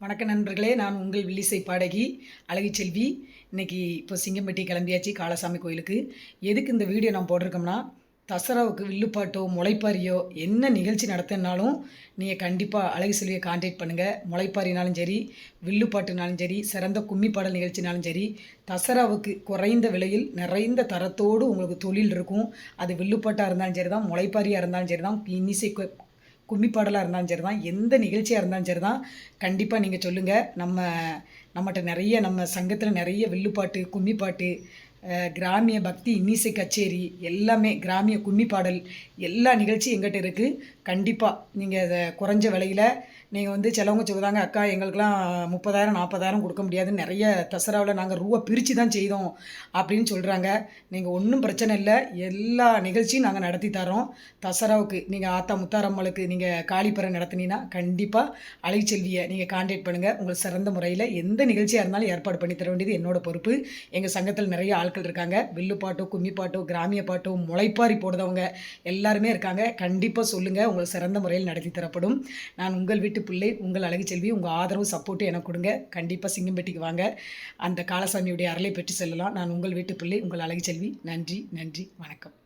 வணக்க நண்பர்களே, நான் உங்கள் வில்லிசை பாடகி அழகிச்செல்வி. இன்னைக்கு இப்போ சிங்கம்பட்டி கிளம்பியாச்சு காளசாமி கோயிலுக்கு. எதுக்கு இந்த வீடியோ நான் போட்டிருக்கோம்னா, தசராவுக்கு வில்லுப்பாட்டோ முளைப்பாரியோ என்ன நிகழ்ச்சி நடத்தினாலும் நீங்கள் கண்டிப்பாக அழகிச்செல்வியை கான்டாக்ட் பண்ணுங்கள். முளைப்பாரினாலும் சரி, வில்லுப்பாட்டுனாலும் சரி, சிறந்த கும்மி பாடல் நிகழ்ச்சினாலும் சரி, தசராவுக்கு குறைந்த விலையில் நிறைந்த தரத்தோடு உங்களுக்கு தொழில் இருக்கும். அது வில்லுப்பாட்டாக இருந்தாலும் சரி தான், முளைப்பாரியாக இருந்தாலும் சரி தான், இன்னிசை கும்மி பாடலாக இருந்தாலும் சரி தான், எந்த நிகழ்ச்சியாக இருந்தாலும் சரி தான், கண்டிப்பாக நீங்கள் சொல்லுங்கள். நம்மகிட்ட நிறைய நம்ம சங்கத்தில் நிறைய வில்லுப்பாட்டு, கும்மி பாட்டு, கிராமிய பக்தி இன்னிசை கச்சேரி எல்லாமே, கிராமிய கும்மி பாடல் எல்லா நிகழ்ச்சியும் எங்கிட்ட இருக்குது. கண்டிப்பாக நீங்கள் அதை குறைஞ்ச விலையில் நீங்கள் சிலவங்க சொல்லுதாங்க, அக்கா எங்களுக்கெல்லாம் 30,000 40,000 கொடுக்க முடியாதுன்னு, நிறைய தசராவில் நாங்கள் ரூபா பிரித்து தான் செய்தோம் அப்படின்னு சொல்கிறாங்க. நீங்கள் ஒன்றும் பிரச்சனை இல்லை, எல்லா நிகழ்ச்சியும் நாங்கள் நடத்தி தரோம். தசராவுக்கு நீங்கள் ஆத்தா முத்தாரம்மளுக்கு நீங்கள் காளிப்பறை நடத்தினீங்கன்னா கண்டிப்பாக அழகிச்செல்வியை நீங்கள் கான்டாக்ட் பண்ணுங்கள். உங்களுக்கு சிறந்த முறையில் எந்த நிகழ்ச்சியாக இருந்தாலும் ஏற்பாடு பண்ணி தர வேண்டியது என்னோட பொறுப்பு. எங்கள் சங்கத்தில் நிறைய ஆட்கள் இருக்காங்க. வில்லுப்பாட்டோ, கும்மி பாட்டோ, கிராமிய பாட்டோ, முளைப்பாரி போடுறவங்க எல்லாருமே இருக்காங்க. கண்டிப்பாக சொல்லுங்கள், உங்களுக்கு சிறந்த முறையில் நடத்தி தரப்படும். நான் உங்கள் வீட்டு பிள்ளை, உங்கள் அழகிச்செல்வி. உங்கள் ஆதரவு சப்போர்ட்டு எனக்கு கொடுங்க. கண்டிப்பாக சிங்கம்பட்டிக்கு வாங்க, அந்த காளசாமியுடைய அருளை பெற்று செல்லலாம். நான் உங்கள் வீட்டு பிள்ளை, உங்கள் அழகிச்செல்வி. நன்றி, நன்றி, வணக்கம்.